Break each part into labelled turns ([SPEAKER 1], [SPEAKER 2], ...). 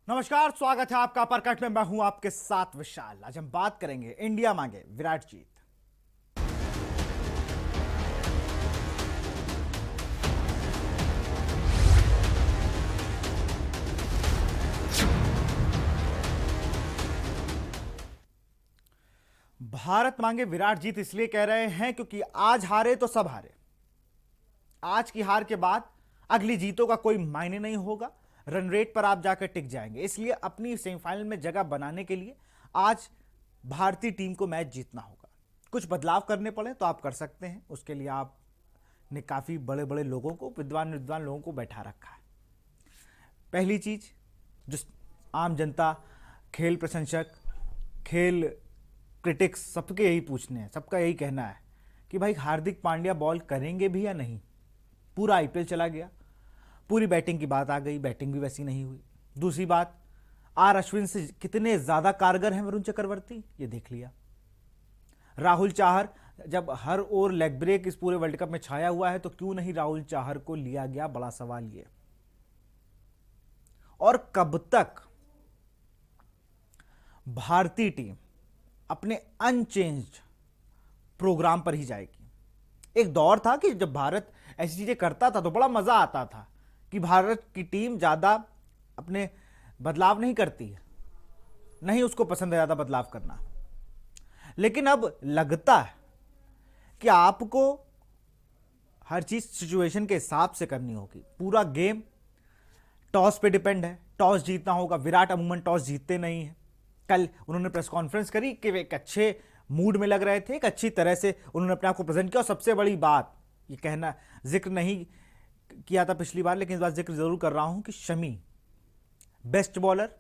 [SPEAKER 1] नमस्कार, स्वागत है आपका परकट में। मैं हूं आपके साथ विशाल। आज हम बात करेंगे इंडिया मांगे विराट जीत। भारत मांगे विराट जीत इसलिए कह रहे हैं क्योंकि आज हारे तो सब हारे। आज की हार के बाद अगली जीतों का कोई मायने नहीं होगा। रन रेट पर आप जाकर टिक जाएंगे। इसलिए अपनी सेमीफाइनल में जगह बनाने के लिए आज भारतीय टीम को मैच जीतना होगा। कुछ बदलाव करने पड़े तो आप कर सकते हैं। उसके लिए आपने काफी बड़े बड़े लोगों को, विद्वान विद्वान लोगों को बैठा रखा है। पहली चीज जो आम जनता, खेल प्रशंसक, खेल क्रिटिक्स सबके यही पूछने हैं, सबका यही कहना है कि भाई हार्दिक पांड्या बॉल करेंगे भी या नहीं। पूरा आईपीएल चला गया, पूरी बैटिंग की बात आ गई, बैटिंग भी वैसी नहीं हुई। दूसरी बात, आर अश्विन से कितने ज्यादा कारगर हैं वरुण चक्रवर्ती, ये देख लिया। राहुल चाहर, जब हर ओर लेग ब्रेक इस पूरे वर्ल्ड कप में छाया हुआ है तो क्यों नहीं राहुल चाहर को लिया गया, बड़ा सवाल ये। और कब तक भारतीय टीम अपने अनचेंज्ड प्रोग्राम पर ही जाएगी। एक दौर था कि जब भारत ऐसी चीजें करता था तो बड़ा मजा आता था कि भारत की टीम ज्यादा अपने बदलाव नहीं करती है, नहीं उसको पसंद है ज्यादा बदलाव करना। लेकिन अब लगता है कि आपको हर चीज सिचुएशन के हिसाब से करनी होगी। पूरा गेम टॉस पे डिपेंड है, टॉस जीतना होगा। विराट अमूमन टॉस जीतते नहीं है। कल उन्होंने प्रेस कॉन्फ्रेंस करी कि वे एक अच्छे मूड में लग रहे थे, एक अच्छी तरह से उन्होंने अपने आप को प्रेजेंट किया। और सबसे बड़ी बात ये कहना, जिक्र नहीं किया था पिछली बार लेकिन इस बार जिक्र जरूर कर रहा हूं कि शमी बेस्ट बॉलर,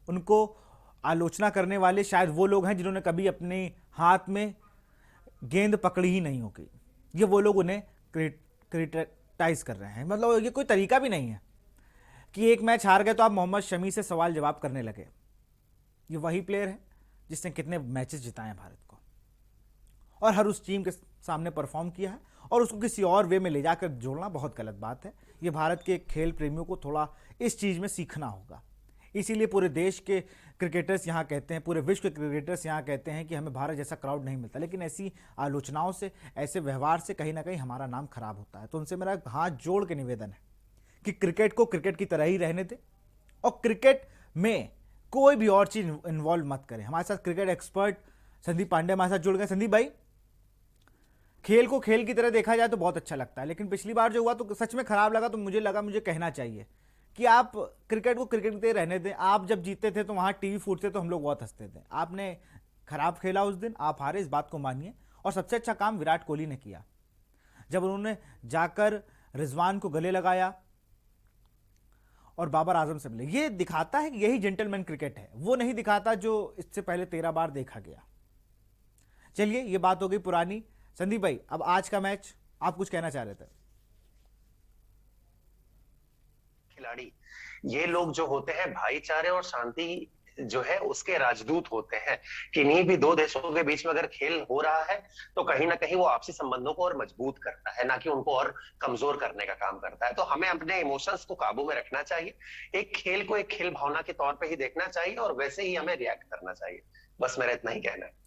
[SPEAKER 1] उनको आलोचना करने वाले शायद वो लोग हैं जिन्होंने कभी अपने हाथ में गेंद पकड़ी ही नहीं होगी। ये वो लोग उन्हें क्रिटिसाइज कर रहे हैं। मतलब ये कोई तरीका भी नहीं है कि एक मैच हार गए तो आप मोहम्मद शमी से सवाल जवाब करने लगे। ये वही प्लेयर है जिसने कितने मैचेस जिताए हैं भारत को, और हर उस टीम के सामने परफॉर्म किया है। और उसको किसी और वे में ले जाकर जोड़ना बहुत गलत बात है। ये भारत के खेल प्रेमियों को थोड़ा इस चीज में सीखना होगा। इसीलिए पूरे देश के क्रिकेटर्स यहाँ कहते हैं, पूरे विश्व के क्रिकेटर्स यहाँ कहते हैं कि हमें भारत जैसा क्राउड नहीं मिलता। लेकिन ऐसी आलोचनाओं से, ऐसे व्यवहार से कहीं ना कहीं हमारा नाम खराब होता है। तो उनसे मेरा हाथ जोड़ के निवेदन है कि क्रिकेट को क्रिकेट की तरह ही रहने दें और क्रिकेट में कोई भी और चीज इन्वॉल्व मत करें। हमारे साथ क्रिकेट एक्सपर्ट संदीप पांडे हमारे साथ जुड़ गए। संदीप भाई, खेल को खेल की तरह देखा जाए तो बहुत अच्छा लगता है, लेकिन पिछली बार जो हुआ तो सच में खराब लगा। तो मुझे लगा मुझे कहना चाहिए कि आप क्रिकेट को क्रिकेट की तरह रहने दें। आप जब जीतते थे तो वहां टीवी फूटते तो हम लोग बहुत हंसते थे। आपने खराब खेला उस दिन, आप हारे, इस बात को मानिए। और सबसे अच्छा काम विराट कोहली ने किया जब उन्होंने जाकर रिजवान को गले लगाया और बाबर आजम से मिले। ये दिखाता है कि यही जेंटलमैन क्रिकेट है, वो नहीं दिखाता जो इससे पहले 13 बार देखा गया। चलिए, ये बात हो गई पुरानी। संदीप भाई, अब आज का मैच आप कुछ कहना चाह रहे थे।
[SPEAKER 2] खिलाड़ी, ये लोग जो होते हैं भाईचारे और शांति जो है उसके राजदूत होते हैं। किन्हीं भी दो देशों के बीच में अगर खेल हो रहा है तो कहीं ना कहीं वो आपसी संबंधों को और मजबूत करता है, ना कि उनको और कमजोर करने का काम करता है। तो हमें अपने इमोशंस को काबू में रखना चाहिए, एक खेल को एक खेल भावना के तौर पे ही देखना चाहिए और वैसे ही हमें रिएक्ट करना चाहिए। बस मेरा इतना ही कहना है।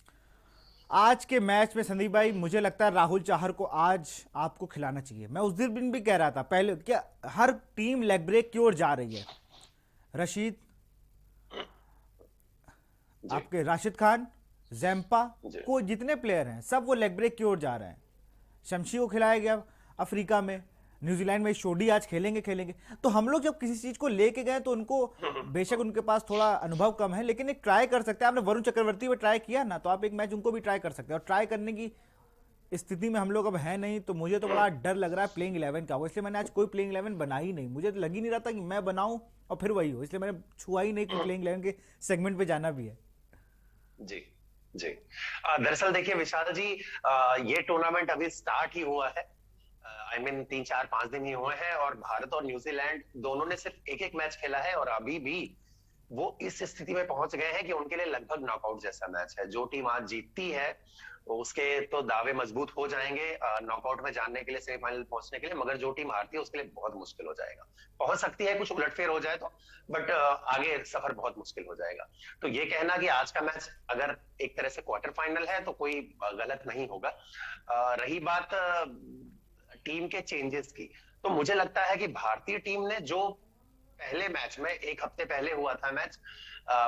[SPEAKER 1] आज के मैच में संदीप भाई मुझे लगता है राहुल चाहर को आज आपको खिलाना चाहिए। मैं उस दिन भी कह रहा था पहले, क्या हर टीम लेग ब्रेक की ओर जा रही है। रशीद,
[SPEAKER 2] जी
[SPEAKER 1] आपके राशिद खान, जैम्पा,
[SPEAKER 2] जी।
[SPEAKER 1] को जितने प्लेयर हैं सब वो लेग ब्रेक की ओर जा रहे हैं। शमशी को खिलाया गया अफ्रीका में, न्यूजीलैंड में शोडी आज खेलेंगे खेलेंगे। तो हम लोग जब किसी चीज को लेके गए तो उनको, बेशक उनके पास थोड़ा अनुभव कम है लेकिन एक ट्राई कर सकते हैं। आपने वरुण चक्रवर्ती में ट्राई किया ना, तो आप एक मैच उनको भी ट्राई कर सकते हैं। और ट्राई करने की स्थिति में हम लोग अब है नहीं, तो मुझे तो बड़ा डर लग रहा है प्लेइंग 11 का। इसलिए मैंने आज कोई प्लेइंग 11 बना ही नहीं। मुझे तो लग ही नहीं रहा था कि मैं बनाऊं और फिर वही हो, इसलिए मैंने छुआ ही नहीं कि प्लेइंग 11 के सेगमेंट पे जाना भी है।
[SPEAKER 2] जी जी। दरअसल देखिए विशाल जी, ये टूर्नामेंट अभी स्टार्ट ही हुआ है। आई मीन 3 4 5 दिन ही हुए हैं और भारत और न्यूजीलैंड दोनों ने सिर्फ एक एक मैच खेला है और अभी भी वो इस स्थिति में पहुंच गए हैं कि उनके लिए लगभग नॉकआउट जैसा मैच है। जो टीम आज जीतती है उसके तो दावे मजबूत हो जाएंगे नॉकआउट में जानने के लिए, सेमीफाइनल पहुंचने के लिए, मगर जो टीम हारती है उसके लिए बहुत मुश्किल हो जाएगा। पहुंच सकती है कुछ उलटफेर हो जाए तो, बट आगे सफर बहुत मुश्किल हो जाएगा। तो ये कहना कि आज का मैच अगर एक तरह से क्वार्टर फाइनल है तो कोई गलत नहीं होगा। रही बात टीम के चेंजेस की, तो मुझे लगता है कि भारतीय टीम ने जो पहले मैच में, एक हफ्ते पहले हुआ था मैच,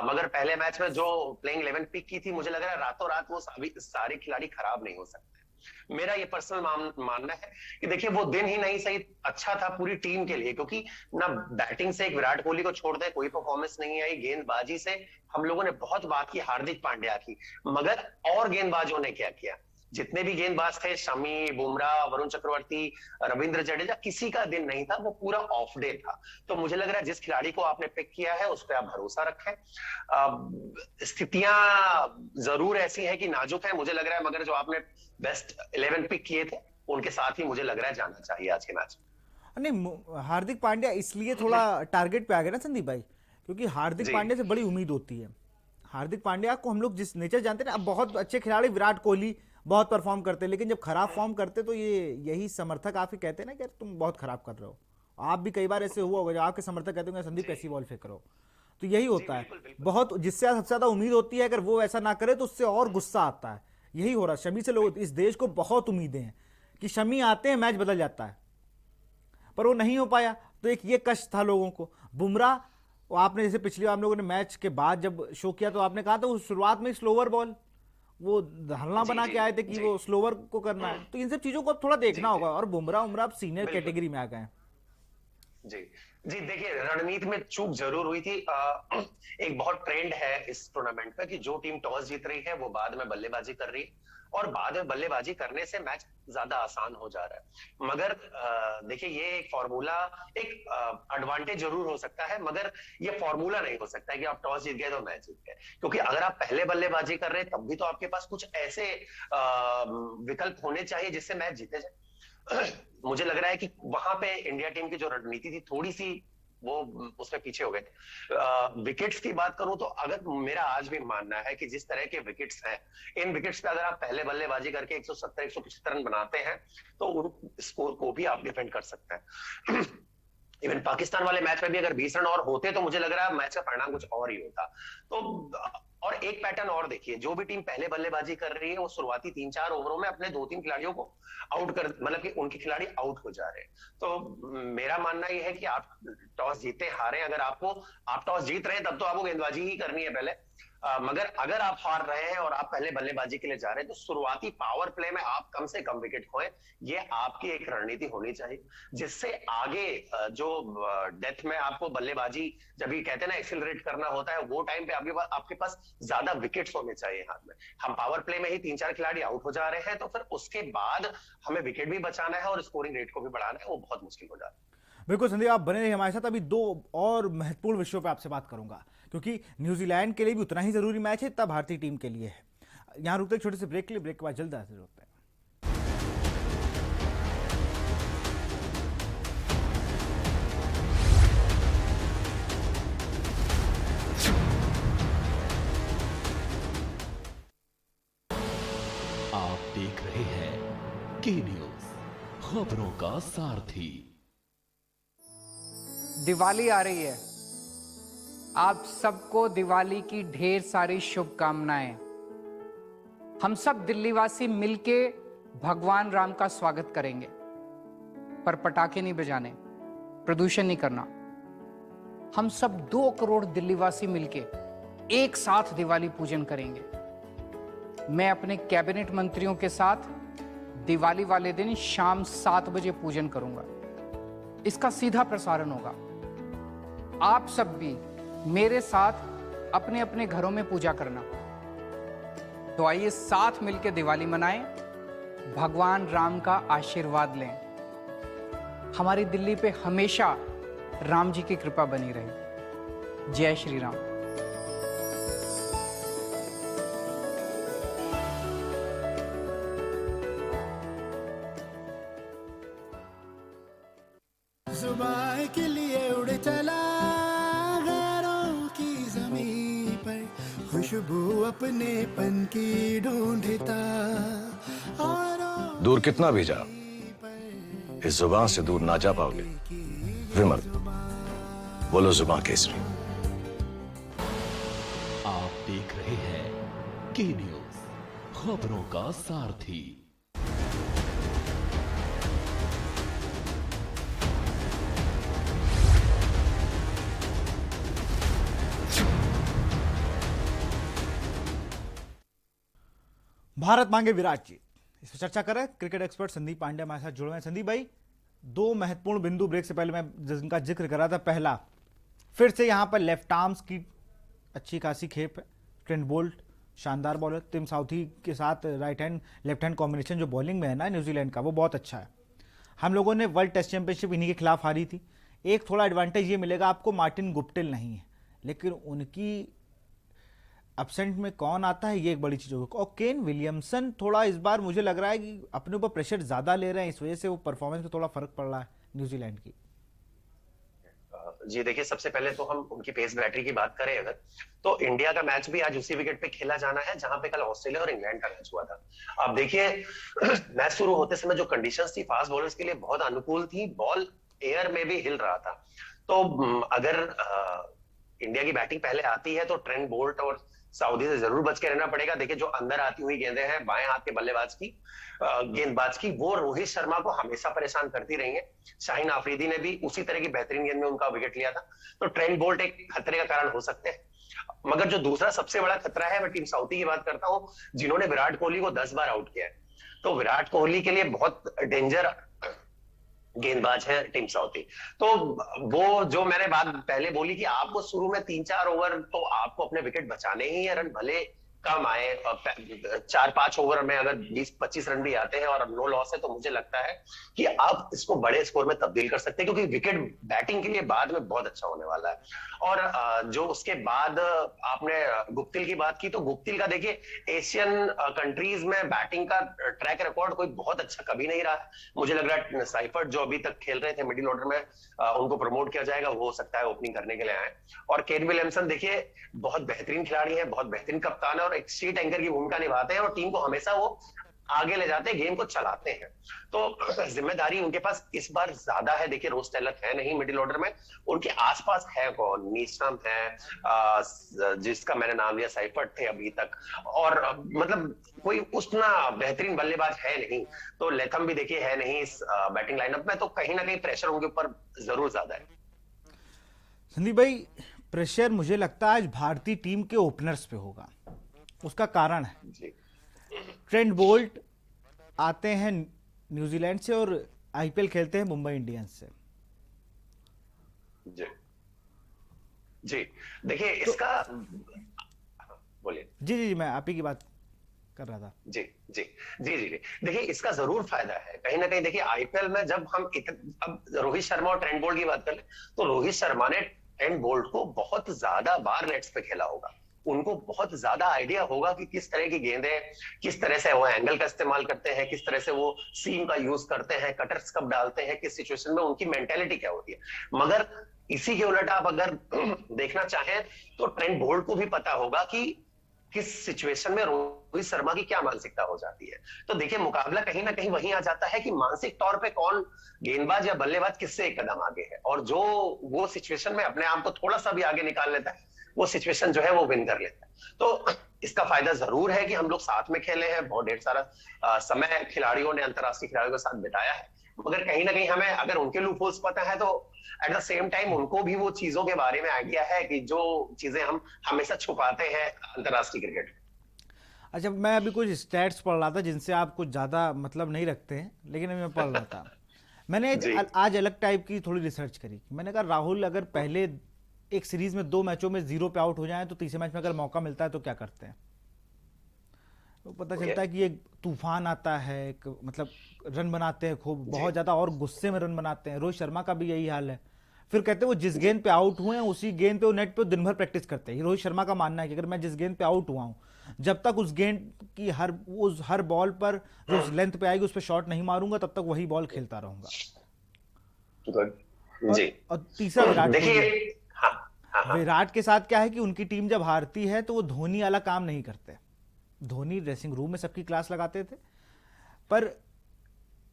[SPEAKER 2] मगर पहले मैच में जो प्लेइंग 11 पिक की थी, मुझे लग रहा है रातों रात वो सारे खिलाड़ी खराब नहीं हो सकते। मेरा ये पर्सनल मानना है कि देखिए वो दिन ही नहीं सही अच्छा था पूरी टीम के लिए, क्योंकि ना बैटिंग से एक विराट कोहली को छोड़ दे कोई परफॉर्मेंस नहीं आई, गेंदबाजी से हम लोगों ने बहुत बात की हार्दिक पांड्या की, मगर और गेंदबाजों ने क्या किया, जितने भी गेंदबाज थे, शमी, बुमराह, वरुण चक्रवर्ती, रविंद्र जडेजा, किसी का दिन नहीं था, वो पूरा ऑफ डे था। तो मुझे लग रहा है जिस खिलाड़ी को आपने पिक किया है उस पर आप भरोसा रखें। स्थितियां जरूर ऐसी हैं कि नाजुक है मुझे लग रहा है, मगर जो आपने बेस्ट 11 पिक किए थे उनके साथ ही मुझे लग रहा है जाना चाहिए आज के मैच।
[SPEAKER 1] नहीं, हार्दिक पांड्या इसलिए थोड़ा टारगेट पे आ गया ना संदीप भाई, क्योंकि हार्दिक
[SPEAKER 2] जी
[SPEAKER 1] पांड्या से बड़ी उम्मीद होती है। हार्दिक पांड्या को हम लोग जिस नेचर जानते हैं ना, अब बहुत अच्छे खिलाड़ी विराट कोहली बहुत परफॉर्म करते हैं, लेकिन जब खराब फॉर्म करते तो ये यही समर्थक आपके कहते हैं ना कि यार तुम बहुत खराब कर रहे हो। आप भी कई बार ऐसे हुआ होगा जब आपके समर्थक कहते होंगे संदीप
[SPEAKER 2] जी
[SPEAKER 1] कैसी बॉल फेंक रहे हो। तो यही
[SPEAKER 2] जी,
[SPEAKER 1] होता है,
[SPEAKER 2] बिल्कुल बिल्कुल।
[SPEAKER 1] बहुत जिससे सबसे ज्यादा उम्मीद होती है, अगर वो ऐसा ना करे तो उससे और गुस्सा आता है। यही हो रहा है शमी से। लोग इस देश को बहुत उम्मीदें हैं कि शमी आते हैं मैच बदल जाता है, पर वो नहीं हो पाया। तो एक ये कष्ट था लोगों को। बुमराह, वो आपने जैसे पिछली बार हम लोगों ने मैच के बाद जब शो किया तो आपने कहा था वो शुरुआत में स्लोवर बॉल वो धरना
[SPEAKER 2] जी
[SPEAKER 1] बना
[SPEAKER 2] जी
[SPEAKER 1] के आए थे कि
[SPEAKER 2] जी
[SPEAKER 1] वो स्लोवर को करना है। तो इन सब चीजों को अब थोड़ा
[SPEAKER 2] जी
[SPEAKER 1] देखना
[SPEAKER 2] जी,
[SPEAKER 1] होगा। और बुमराह उमराह अब सीनियर
[SPEAKER 2] बिल्कुल।
[SPEAKER 1] कैटेगरी में आ गए हैं।
[SPEAKER 2] जी जी, देखिए रणनीति में चूक जरूर हुई थी। एक बहुत ट्रेंड है इस टूर्नामेंट में कि जो टीम टॉस जीत रही है वो बाद में बल्लेबाजी कर रही है, और बाद में बल्लेबाजी करने से मैच ज्यादा आसान हो जा रहा है। मगर देखिए ये एक फॉर्मूला, एक एडवांटेज जरूर हो सकता है, मगर ये फॉर्मूला नहीं हो सकता है कि आप टॉस जीत गए तो मैच जीत गए। क्योंकि अगर आप पहले बल्लेबाजी कर रहे हैं तब भी तो आपके पास कुछ ऐसे विकल्प होने चाहिए जिससे मैच जीते जाए। मुझे लग रहा है कि वहां पे इंडिया टीम की जो रणनीति थी थोड़ी सी वो उसमें पीछे हो गए। विकेट्स की बात करूं तो अगर मेरा आज भी मानना है कि जिस तरह के विकेट्स हैं, इन विकेट्स पे अगर आप पहले बल्लेबाजी करके 170 175 रन बनाते हैं तो उन स्कोर को भी आप डिफेंड कर सकते हैं। इवन पाकिस्तान वाले मैच में भी अगर 20 रन और होते तो मुझे लग रहा है मैच का परिणाम कुछ और ही होता। तो और एक पैटर्न और देखिए, जो भी टीम पहले बल्लेबाजी कर रही है वो शुरुआती 3-4 ओवरों में अपने 2-3 खिलाड़ियों को आउट कर, मतलब कि उनके खिलाड़ी आउट हो जा रहे हैं। तो मेरा मानना यह है कि आप टॉस जीते हारे, अगर आप टॉस जीत रहे हैं तब तो आपको गेंदबाजी ही करनी है पहले। मगर अगर आप हार रहे हैं और आप पहले बल्लेबाजी के लिए जा रहे हैं तो शुरुआती पावर प्ले में आप कम से कम विकेट खोएं, ये आपकी एक रणनीति होनी चाहिए, जिससे आगे जो डेथ में आपको बल्लेबाजी जब ये कहते हैं ना एक्सिलरेट करना होता है, वो टाइम पे आपके पास ज्यादा विकेट्स होने चाहिए हाथ में। हम पावर प्ले में ही 3-4 खिलाड़ी आउट हो जा रहे हैं, तो फिर उसके बाद हमें विकेट भी बचाना है और स्कोरिंग रेट को भी बढ़ाना है, वो बहुत मुश्किल हो जाता है।
[SPEAKER 1] बिल्कुल संदीप, आप बने रहिए हमारे साथ। अभी दो और महत्वपूर्ण विषयों पे आपसे बात करूंगा, क्योंकि न्यूजीलैंड के लिए भी उतना ही जरूरी मैच है जितना भारतीय टीम के लिए है। यहाँ रुकते हैं छोटे से ब्रेक के लिए, ब्रेक के बाद जल्द हाजिर होते हैं।
[SPEAKER 3] आप देख रहे हैं के न्यूज, खबरों का सारथी।
[SPEAKER 4] दिवाली आ रही है, आप सबको दिवाली की ढेर सारी शुभकामनाएं। हम सब दिल्लीवासी मिलके भगवान राम का स्वागत करेंगे, पर पटाखे नहीं बजाने, प्रदूषण नहीं करना। हम सब 2 करोड़ दिल्लीवासी मिलके एक साथ दिवाली पूजन करेंगे। मैं अपने कैबिनेट मंत्रियों के साथ दिवाली वाले दिन शाम 7 बजे पूजन करूंगा। इसका सीधा प्रसारण होगा। आप सब भी मेरे साथ अपने अपने घरों में पूजा करना। तो आइए साथ मिलकर दिवाली मनाएं, भगवान राम का आशीर्वाद लें। हमारी दिल्ली पे हमेशा राम जी की कृपा बनी रहे। जय श्री राम।
[SPEAKER 5] जुबान के लिए उड़ चला गैरों की जमीन पर, खुश खुशबू अपनेपन की ढूंढता और
[SPEAKER 6] दूर कितना भी जा, इस जुबान से दूर ना जा पाओगे। विमल, बोलो जुबान केसरी।
[SPEAKER 3] आप देख रहे हैं के न्यूज, खबरों का सारथी।
[SPEAKER 1] भारत मांगे विराट जी, इस पर चर्चा करें। क्रिकेट एक्सपर्ट संदीप पांडे हमारे साथ जुड़े हैं। संदीप भाई, दो महत्वपूर्ण बिंदु ब्रेक से पहले मैं जिनका जिक्र कर रहा था। पहला, फिर से यहां पर लेफ्ट आर्म्स की अच्छी खासी खेप है। ट्रेंट बोल्ट शानदार बॉलर, टिम साउथी के साथ right hand left hand combination जो बॉलिंग में है ना न्यूजीलैंड का, वो बहुत अच्छा है। हम लोगों ने वर्ल्ड टेस्ट चैंपियनशिप इन्हीं के खिलाफ हारी थी। एक थोड़ा एडवांटेज ये मिलेगा आपको, मार्टिन गुप्टिल नहीं है, लेकिन उनकी एब्सेंट में कौन आता है ये एक बड़ी चीज होगी। और केन विलियमसन थोड़ा इस बार मुझे लग रहा है कि अपने ऊपर प्रेशर ज्यादा ले रहे हैं, इस वजह से वो परफॉर्मेंस में थोड़ा फर्क पड़ रहा है न्यूजीलैंड की।
[SPEAKER 2] जी देखिए, सबसे पहले तो हम उनकी पेस बैटरी की बात करें अगर, तो इंडिया का मैच भी आज उसी विकेट पे खेला जाना है जहां पे कल ऑस्ट्रेलिया और इंग्लैंड का मैच हुआ था। अब देखिए, मैच शुरू होते समय जो कंडीशंस थी फास्ट बॉलर्स के लिए बहुत अनुकूल थी, बॉल एयर में भी हिल रहा था। तो अगर इंडिया की बैटिंग पहले आती है तो ट्रेंट बोल्ट और सऊदी से जरूर बच के रहना पड़ेगा। देखिए, जो अंदर आती हुई गेंदें हैं बाएं हाथ के बल्लेबाज की, गेंदबाज की, वो रोहित शर्मा को हमेशा परेशान करती रही है। शाहीन आफरीदी ने भी उसी तरह की बेहतरीन गेंद में उनका विकेट लिया था। तो ट्रेंट बोल्ट एक खतरे का कारण हो सकते हैं। मगर जो दूसरा सबसे बड़ा खतरा है, मैं टीम साउथी की बात करता हूं, जिन्होंने विराट कोहली को 10 बार आउट किया है। तो विराट कोहली के लिए बहुत डेंजर गेंदबाज है टीम साउथी। तो वो जो मैंने बात पहले बोली कि आपको शुरू में 3-4 ओवर तो आपको अपने विकेट बचाने ही है, रन भले कम आए, 4-5 ओवर में अगर 20-25 रन भी आते हैं और नो लॉस है, तो मुझे लगता है कि आप इसको बड़े स्कोर में तब्दील कर सकते हैं, क्योंकि विकेट बैटिंग के लिए बाद में बहुत अच्छा होने वाला है। और जो उसके बाद आपने गुप्तिल की बात की, तो गुप्तिल का देखिए एशियन कंट्रीज में बैटिंग का ट्रैक रिकॉर्ड कोई बहुत अच्छा कभी नहीं रहा। मुझे लग रहा है साइफर्ट जो अभी तक खेल रहे थे मिडिल ऑर्डर में, उनको प्रमोट किया जाएगा, वो हो सकता है ओपनिंग करने के लिए आए। और केन विलियमसन देखिए बहुत बेहतरीन खिलाड़ी है, बहुत बेहतरीन कप्तान है और एक सीट एंकर की भूमिका निभाते हैं और टीम को हमेशा वो आगे ले जाते हैं, गेम को चलाते हैं। तो जिम्मेदारी उनके पास इस बार ज्यादा है। देखिए, रोज टेलर है नहीं मिडिल ऑर्डर में, उनके आसपास है कौन, नीशम है, जिसका मैंने नाम लिया, साइफर्ट थे अभी तक, और मतलब कोई उतना बेहतरीन बल्लेबाज है नहीं। तो लेथम भी देखिए है नहीं इस बैटिंग लाइनअप में, तो कहीं ना कहीं प्रेशर उनके ऊपर जरूर ज्यादा है।
[SPEAKER 1] संदीप भाई, प्रेशर मुझे लगता है आज भारतीय टीम के ओपनर्स पे होगा। उसका कारण है
[SPEAKER 2] जी
[SPEAKER 1] ट्रेंट बोल्ट आते हैं न्यूजीलैंड से और आईपीएल खेलते हैं मुंबई इंडियंस से।
[SPEAKER 2] जी जी देखिए, इसका बोलिए।
[SPEAKER 1] जी, मैं आप ही की बात कर रहा था।
[SPEAKER 2] जी जी जी जी जी देखिए, इसका जरूर फायदा है कहीं ना कहीं। देखिए, आईपीएल में जब हम अब रोहित शर्मा और ट्रेंट बोल्ट की बात करें, तो रोहित शर्मा ने ट्रेंट बोल्ट को बहुत ज्यादा बार नेट्स पे खेला होगा, उनको बहुत ज्यादा आइडिया होगा कि किस तरह की गेंदें, किस तरह से वो एंगल का इस्तेमाल करते हैं, किस तरह से वो सीम का यूज करते हैं, कटर्स कब डालते हैं, किस सिचुएशन में उनकी मेंटेलिटी क्या होती है। मगर इसी के उलट आप अगर देखना चाहें तो ट्रेंट बोल्ट को भी पता होगा कि किस सिचुएशन में रोहित शर्मा की क्या मानसिकता हो जाती है। तो देखिए, मुकाबला कहीं ना कहीं वहीं आ जाता है कि मानसिक तौर पे कौन गेंदबाज या बल्लेबाज किससे एक कदम आगे है, और जो वो सिचुएशन में अपने आप को थोड़ा सा भी आगे निकाल लेता है, वो सिचुएशन जो है वो विन कर लेता है। तो इसका फायदा जरूर है कि हम लोग साथ में खेले हैं, बहुत ढेर सारा समय खिलाड़ियों ने अंतरराष्ट्रीय खिलाड़ियों के साथ बिताया है। मगर कहीं ना कहीं हमें अगर उनके लूपहोल्स पता है, तो एट द सेम टाइम उनको भी वो चीजों के बारे में आइडिया है कि जो चीजें हम हमेशा छुपाते हैं अंतरराष्ट्रीय क्रिकेट।
[SPEAKER 1] अच्छा, मैं अभी कुछ स्टैट्स पढ़ रहा था जिनसे आप कुछ ज़्यादा मतलब नहीं रखते हैं, लेकिन अभी मैं पढ़ रहा था। मैंने आज अलग टाइप की थोड़ी रिसर्च करी। मैंने कहा राहुल अगर पहले एक सीरीज में 2 मैचों में 0 पे आउट हो जाए, तो तीसरे मैच में अगर मौका मिलता है तो क्या करते हैं। तो पता चलता है कि एक तूफान आता है, एक मतलब रन बनाते हैं खूब, बहुत ज़्यादा, और गुस्से में रन बनाते हैं। रोहित शर्मा का भी यही हाल है। फिर कहते हैं वो जिस गेंद पे आउट हुए हैं उसी गेंद पे वो नेट पे दिन भर प्रैक्टिस करते हैं। रोहित शर्मा का मानना है कि अगर मैं जिस गेंद पे आउट हुआ हूँ, जब तक उस गेंद की हर बॉल पर जो उस लेंथ पे आएगी उस पर शॉट नहीं मारूंगा, तब तक वही बॉल खेलता रहूंगा।
[SPEAKER 2] जी
[SPEAKER 1] और तीसरा विराट कोहली।
[SPEAKER 2] देखिए, हाँ
[SPEAKER 1] विराट के साथ क्या है कि उनकी टीम जब हारती है तो वो धोनी वाला काम नहीं करते। धोनी ड्रेसिंग रूम में सबकी क्लास लगाते थे, पर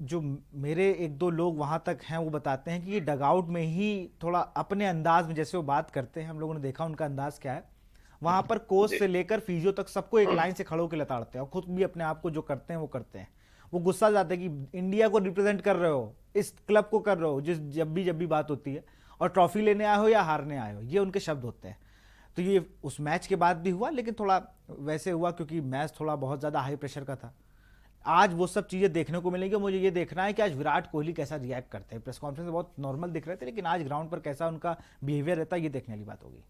[SPEAKER 1] जो मेरे एक दो लोग वहां तक हैं वो बताते हैं कि ये डगआउट में ही थोड़ा अपने अंदाज में जैसे वो बात करते हैं, हम लोगों ने देखा उनका अंदाज क्या है, वहां पर कोच से लेकर फिजियो तक सबको एक लाइन से खड़े होकर लताड़ते हैं और खुद भी अपने आप को जो करते हैं वो करते हैं। वो गुस्सा जाते हैं कि इंडिया को रिप्रेजेंट कर रहे हो, इस क्लब को कर रहे हो, जिस जब भी बात होती है, और ट्रॉफी लेने आए हो या हारने आए हो, ये उनके शब्द होते हैं। तो ये उस मैच के बाद भी हुआ, लेकिन थोड़ा वैसे हुआ क्योंकि मैच थोड़ा बहुत ज़्यादा हाई प्रेशर का था। आज वो सब चीज़ें देखने को मिलेंगी। मुझे ये देखना है कि आज विराट कोहली कैसा रिएक्ट करते हैं। प्रेस कॉन्फ्रेंस में बहुत नॉर्मल दिख रहे थे, लेकिन आज ग्राउंड पर कैसा उनका बिहेवियर रहता है, ये देखने वाली बात होगी।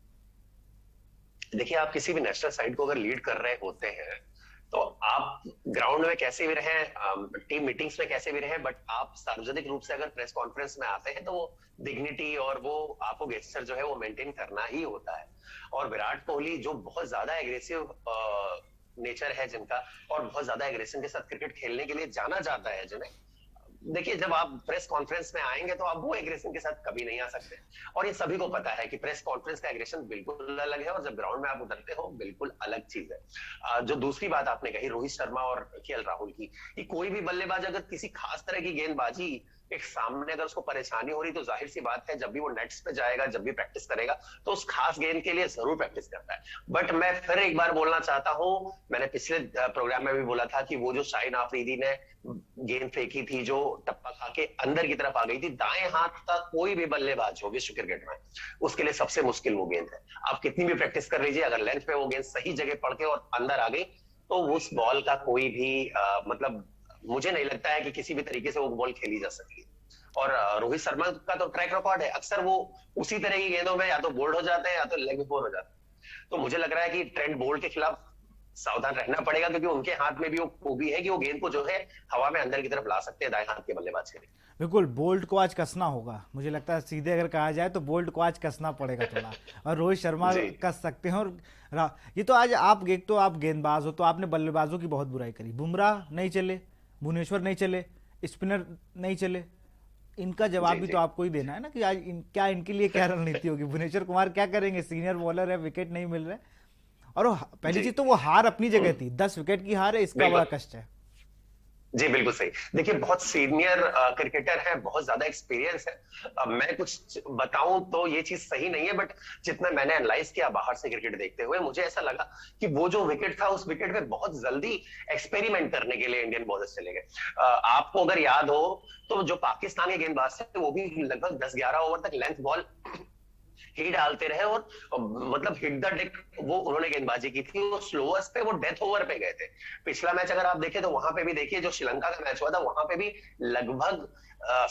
[SPEAKER 2] देखिए, आप किसी भी नेशनल साइड को अगर लीड कर रहे होते हैं तो आप ग्राउंड में कैसे भी रहें, टीम मीटिंग्स में कैसे भी रहें, बट आप सार्वजनिक रूप से अगर प्रेस कॉन्फ्रेंस में आते हैं तो वो डिग्निटी और वो आपको गेस्चर जो है वो मेंटेन करना ही होता है। और विराट कोहली जो बहुत ज्यादा एग्रेसिव नेचर है जिनका, और बहुत ज्यादा एग्रेशन के साथ क्रिकेट खेलने के लिए जाना जाता है जिन्हें, देखिए जब आप प्रेस कॉन्फ्रेंस में आएंगे तो आप वो एग्रेशन के साथ कभी नहीं आ सकते। और ये सभी को पता है कि प्रेस कॉन्फ्रेंस का एग्रेशन बिल्कुल अलग है और जब ग्राउंड में आप उतरते हो बिल्कुल अलग चीज है। जो दूसरी बात आपने कही रोहित शर्मा और केएल राहुल की, कि कोई भी बल्लेबाज अगर किसी खास तरह की गेंदबाजी एक सामने अगर उसको परेशानी हो रही तो जाहिर सी बात है जब भी वो नेट्स पे जाएगा, जब भी प्रैक्टिस करेगा तो उस खास गेंद के लिए जरूर प्रैक्टिस करता है। बट मैं फिर एक बार बोलना चाहता हूं, मैंने पिछले प्रोग्राम में भी बोला था कि वो जो शाहीन आफरीदी ने गेंद फेंकी थी जो टप्पा खा के अंदर की तरफ आ गई थी, दाएं हाथ का कोई भी बल्लेबाज हो विश्व क्रिकेट में उसके लिए सबसे मुश्किल वो गेंद है। आप कितनी भी प्रैक्टिस कर लीजिए, अगर लेंथ पे वो गेंद सही जगह पड़ के और अंदर आ गई तो उस बॉल का कोई भी मतलब मुझे नहीं लगता है कि किसी भी तरीके से वो बॉल खेली जा सकती है। और रोहित शर्मा का तो ट्रैक रिकॉर्ड है, अक्सर वो उसी तरह की गेंदों में या तो बोल्ड हो जाते हैं या तो लेग फोर हो जाते हैं। तो मुझे लग रहा है कि ट्रेंट बोल्ट के खिलाफ सावधान रहना पड़ेगा, क्योंकि उनके हाथ में भी वो खूबी है कि वो गेंद को जो है हवा में अंदर की तरफ ला सकते हैं दाएं हाथ के बल्लेबाज के लिए।
[SPEAKER 1] बिल्कुल, बोल्ट को आज कसना होगा, मुझे लगता है सीधे अगर कहा जाए तो बोल्ट को आज कसना पड़ेगा थोड़ा और रोहित शर्मा कस सकते हैं। और ये तो आज आप एक तो आप गेंदबाज हो तो आपने बल्लेबाजों की बहुत बुराई करी, बुमराह नहीं चले, भुवनेश्वर नहीं चले, स्पिनर नहीं चले, इनका जवाब भी तो आपको ही देना है ना कि आज क्या इनके लिए क्या रणनीति होगी। भुवनेश्वर कुमार क्या करेंगे, सीनियर बॉलर है, विकेट नहीं मिल रहे, और पहली चीज तो वो हार अपनी जगह थी, 10 विकेट की हार है, इसका बड़ा कष्ट है।
[SPEAKER 2] जी बिल्कुल सही। देखिए बहुत सीनियर क्रिकेटर है, बहुत ज्यादा एक्सपीरियंस है। मैं कुछ बताऊं तो ये चीज सही नहीं है, बट जितना मैंने एनालाइज किया बाहर से क्रिकेट देखते हुए, मुझे ऐसा लगा कि वो जो विकेट था उस विकेट पे बहुत जल्दी एक्सपेरिमेंट करने के लिए इंडियन बॉलर्स चले गए। आपको अगर याद हो तो जो पाकिस्तान के गेंदबाज थे वो भी लगभग 10-11 ओवर तक लेंथ बॉल ही डालते रहे और मतलब हिट द डेक वो उन्होंने गेंदबाजी की थी। वो स्लोअर्स पे वो डेथ ओवर पे गए थे। पिछला मैच अगर आप देखें तो वहां पे भी देखिए, जो श्रीलंका का मैच हुआ था वहां पे भी लगभग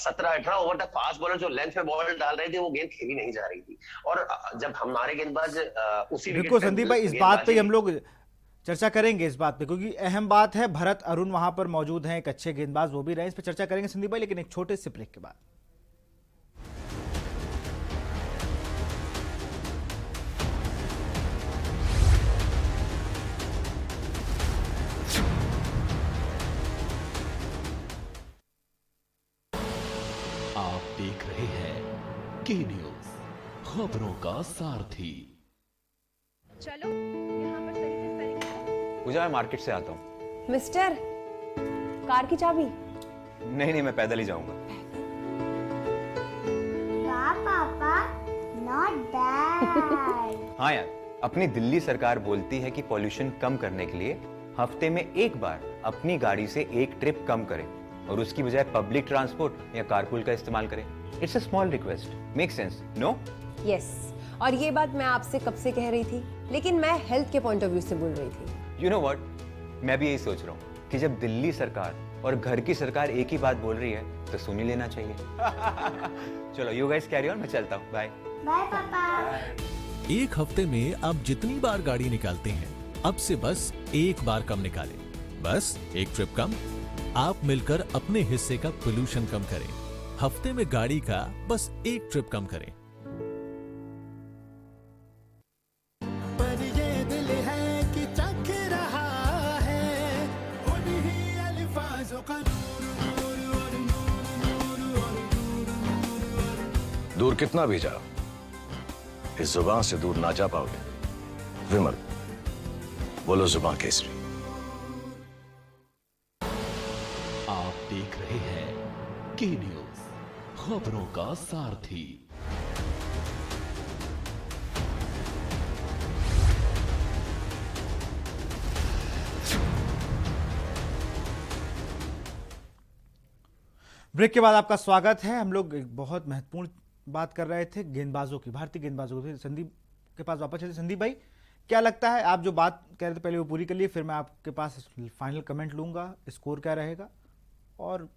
[SPEAKER 2] 17-18 ओवर तक फास्ट बॉलर जो लेंथ में बॉल डाल रहे थे वो गेंद खेली नहीं जा रही थी। और जब हमारे गेंदबाज उसी
[SPEAKER 1] बिल्कुल संदीप भाई, इस बात पे हम लोग चर्चा करेंगे, इस बात पे, क्योंकि अहम बात है। भरत अरुण वहां पर मौजूद हैं, एक अच्छे गेंदबाज वो भी रहे, इस पर चर्चा करेंगे संदीप भाई, लेकिन एक छोटे से ब्रेक के बाद।
[SPEAKER 3] आप देख रहे हैं के न्यूज, खबरों का सारथी।
[SPEAKER 7] चलो यहाँ पर सही से स्पेलिंग है।
[SPEAKER 8] पूजा मैं मार्केट से आता हूँ।
[SPEAKER 7] मिस्टर, कार की चाबी।
[SPEAKER 8] नहीं मैं पैदल ही जाऊंगा।
[SPEAKER 9] वाह पापा, नॉट बैड।
[SPEAKER 8] हाँ यार, अपनी दिल्ली सरकार बोलती है कि पॉल्यूशन कम करने के लिए हफ्ते में एक बार अपनी गाड़ी से एक ट्रिप कम करें और उसकी बजाय पब्लिक ट्रांसपोर्ट या कारपूल का इस्तेमाल करें। It's a small request, make sense, no?
[SPEAKER 7] Yes, और ये बात मैं आपसे कब से कह रही थी, लेकिन मैं हेल्थ के पॉइंट ऑफ व्यू से बोल रही थी।
[SPEAKER 8] यू नो व्हाट, मैं भी यही सोच रहा हूँ कि जब दिल्ली सरकार और घर की सरकार एक ही बात बोल रही है तो सुन ही लेना चाहिए। चलो यू गाइस कैरी ऑन, मैं चलता हूँ, बाय।
[SPEAKER 9] बाय पापा।
[SPEAKER 3] एक हफ्ते में आप जितनी बार गाड़ी निकालते हैं अब से बस एक बार कम निकालें। बस एक ट्रिप कम, आप मिलकर अपने हिस्से का पोल्यूशन कम करें। हफ्ते में गाड़ी का बस एक ट्रिप कम करें।
[SPEAKER 5] पर ये दिल है कि चख रहा है उन्हीं अल्फाजों का
[SPEAKER 6] दूर कितना भी जा, इस जुबान से दूर ना जा पाओगे। विमल, बोलो जुबान केसरी।
[SPEAKER 3] आप देख रहे हैं के न्यूज, खबरों का सारथी।
[SPEAKER 1] ब्रेक के बाद आपका स्वागत है। हम लोग एक बहुत महत्वपूर्ण बात कर रहे थे गेंदबाजों की, भारतीय गेंदबाजों की। संदीप के पास वापस चलते। संदीप भाई, क्या लगता है, आप जो बात कह रहे थे पहले वो पूरी कर लिए, फिर मैं आपके पास फाइनल कमेंट लूंगा, स्कोर क्या रहेगा और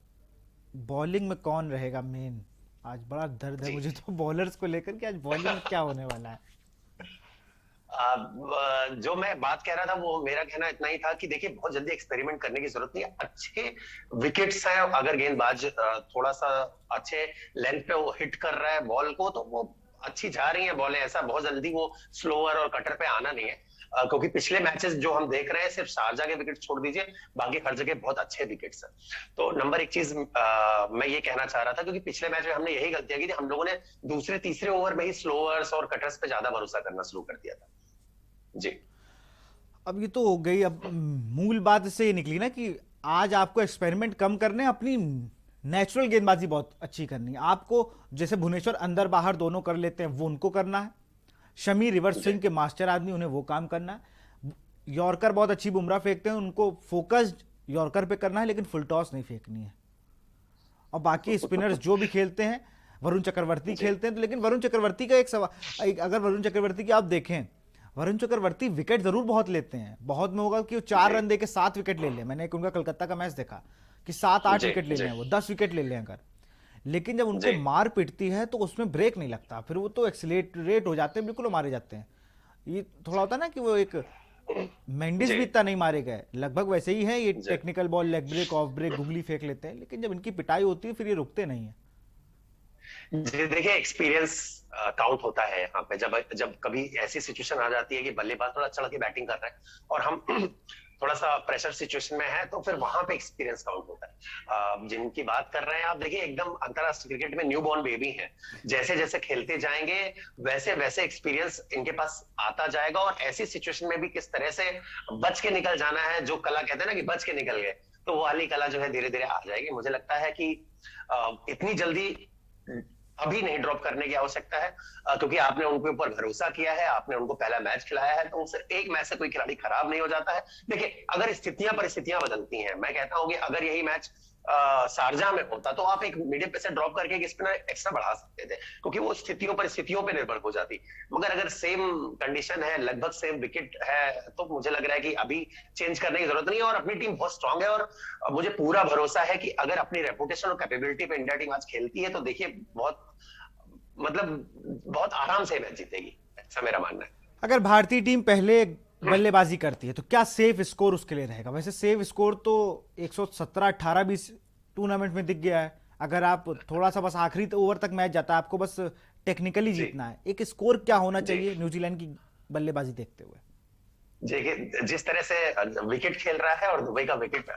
[SPEAKER 1] बॉलिंग में कौन रहेगा मेन। आज बड़ा दर्द है मुझे तो बॉलर्स को लेकर कि आज बॉलिंग में क्या होने वाला है।
[SPEAKER 2] जो मैं बात कह रहा था वो मेरा कहना इतना ही था कि देखिए बहुत जल्दी एक्सपेरिमेंट करने की जरूरत नहीं है। अच्छे विकेट्स हैं, अगर गेंदबाज थोड़ा सा अच्छे लेंथ पे वो हिट कर रहा है बॉल को तो वो अच्छी जा रही है बॉलें। ऐसा बहुत जल्दी वो स्लोअर और कटर पे आना नहीं है, क्योंकि पिछले मैचेस जो हम देख रहे हैं सिर्फ शारजा के विकेट छोड़ दीजिए, बाकी हर जगह बहुत अच्छे विकेट्स हैं। तो नंबर एक चीज मैं ये कहना चाह रहा था, क्योंकि पिछले मैच में हमने यही गलतियां की थी, हम लोगों ने दूसरे तीसरे ओवर में ही स्लोअर्स और कटर्स पे ज्यादा भरोसा करना शुरू कर दिया था जी।
[SPEAKER 1] अब ये तो हो गई, अब मूल बात इससे ये निकली ना कि आज आपको एक्सपेरिमेंट कम करने, अपनी नेचुरल गेंदबाजी बहुत अच्छी करनी है आपको। जैसे भुवनेश्वर अंदर बाहर दोनों कर लेते हैं वो उनको करना है, शमी रिवर्स स्विंग के मास्टर आदमी, उन्हें वो काम करना है। यॉर्कर बहुत अच्छी बुमराह फेंकते हैं, उनको फोकस्ड यॉर्कर पे करना है, लेकिन फुल टॉस नहीं फेंकनी है। और बाकी स्पिनर्स जो भी खेलते हैं, वरुण चक्रवर्ती खेलते हैं तो, लेकिन वरुण चक्रवर्ती का एक सवाल, अगर वरुण चक्रवर्ती की आप देखें, वरुण चक्रवर्ती विकेट जरूर बहुत लेते हैं, बहुत में होगा कि वो 4 रन देके 7 विकेट ले ले। मैंने एक उनका कलकत्ता का मैच देखा कि 7-8 विकेट ले लें, वो 10 विकेट ले लें अगर, लेकिन जब उनको मार पिटती है तो उसमें ब्रेक नहीं लगता, फिर वो तो एक्सीलरेट हो जाते हैं, बिल्कुल मारे जाते हैं। ये थोड़ा होता है ना कि वो एक मेंडिस भी इतना नहीं मारे गए, लगभग वैसे ही है ये। Technical ball, leg break, off break, googly फेंक लेते हैं, लेकिन जब इनकी पिटाई होती है फिर ये रुकते नहीं है।
[SPEAKER 2] देखिए एक्सपीरियंस काउंट होता है यहाँ पे। जब कभी ऐसी सिचुएशन आ जाती है कि बल्लेबाज थोड़ा चढ़ के बैटिंग कर रहा है और हम थोड़ा सा प्रेशर सिचुएशन में है, तो फिर वहां पे एक्सपीरियंस काउंट होता है। जिनकी बात कर रहे हैं आप, देखिए एकदम अंतरराष्ट्रीय क्रिकेट में न्यू बॉर्न बेबी है, जैसे जैसे खेलते जाएंगे वैसे वैसे एक्सपीरियंस इनके पास आता जाएगा, और ऐसी सिचुएशन में भी किस तरह से बच के निकल जाना है, जो कला कहते हैं ना कि बच के निकल गए, तो वो वाली कला जो है धीरे धीरे आ जाएगी। मुझे लगता है कि इतनी जल्दी अभी नहीं ड्रॉप करने की आवश्यकता है, क्योंकि आपने उनके ऊपर भरोसा किया है, आपने उनको पहला मैच खिलाया है, तो सिर्फ एक मैच से कोई खिलाड़ी खराब नहीं हो जाता है। देखिए अगर परिस्थितियां बदलती हैं, मैं कहता हूं कि अगर यही मैच शारजा में होता तो आप एक मीडियम पे से ड्रॉप करके एक स्पिनर एक्स्ट्रा बढ़ा सकते थे, क्योंकि वो परिस्थितियों पे निर्भर हो जाती। मगर अगर सेम कंडीशन है, लगभग सेम विकेट है, तो मुझे लग रहा है कि अभी चेंज करने की जरूरत नहीं है, और अपनी टीम बहुत स्ट्रांग है, और मुझे पूरा भरोसा है कि अगर अपनी रेपुटेशन और कैपेबिलिटी पे इंडिया टीम आज खेलती है तो देखिए बहुत आराम से मैच जीतेगी, ऐसा मेरा मानना है।
[SPEAKER 1] अगर भारतीय टीम पहले बल्लेबाजी करती है तो क्या सेफ स्कोर उसके लिए रहेगा? वैसे सेफ स्कोर तो 117 18-20 टूर्नामेंट में दिख गया है। अगर आप थोड़ा सा बस आखिरी ओवर तक मैच जाता है, आपको बस टेक्निकली जीतना है, एक स्कोर क्या होना चाहिए न्यूजीलैंड की बल्लेबाजी देखते हुए?
[SPEAKER 2] देखिए जिस तरह से विकेट खेल रहा है, और दुबई का विकेट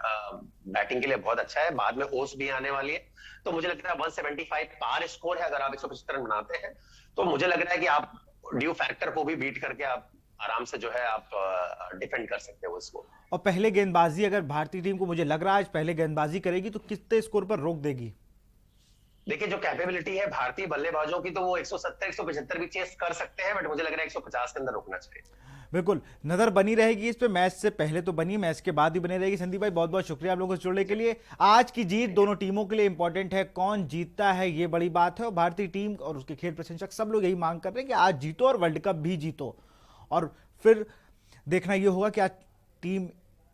[SPEAKER 2] बैटिंग के लिए बहुत अच्छा है, बाद में ओस भी आने वाली है, तो मुझे लगता है 175 पार स्कोर है। अगर आप 175 रन बनाते हैं तो मुझे लग रहा है कि आप ड्यू फैक्टर को भी बीट करके आप आराम से जो है आप डिफेंड कर सकते हो उसको। और
[SPEAKER 1] पहले गेंदबाजी अगर भारतीय टीम को, मुझे लग रहा है आज पहले गेंदबाजी करेगी तो कितने स्कोर पर रोक देगी?
[SPEAKER 2] देखिए जो कैपेबिलिटी है भारतीय बल्लेबाजों की, तो वो 170 175 भी चेस कर सकते हैं, बट मुझे लग रहा है 150 के अंदर रुकना चाहिए।
[SPEAKER 1] बिल्कुल, नजर बनी रहेगी इस पे। मैच से पहले तो बनी, मैच के बाद भी बनी रहेगी। संदीप भाई बहुत बहुत शुक्रिया आप लोगों से जुड़ने के लिए। आज की जीत दोनों टीमों के लिए इंपॉर्टेंट है, कौन जीतता है ये बड़ी बात है, और भारतीय टीम और उसके खेल प्रशंसक सब लोग यही मांग कर रहे हैं कि आज जीतो और वर्ल्ड कप भी जीतो, और फिर देखना ये होगा कि आज टीम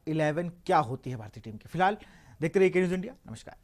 [SPEAKER 1] 11 क्या होती है भारतीय टीम की। फिलहाल देखते रहिए के न्यूज़ इंडिया। नमस्कार।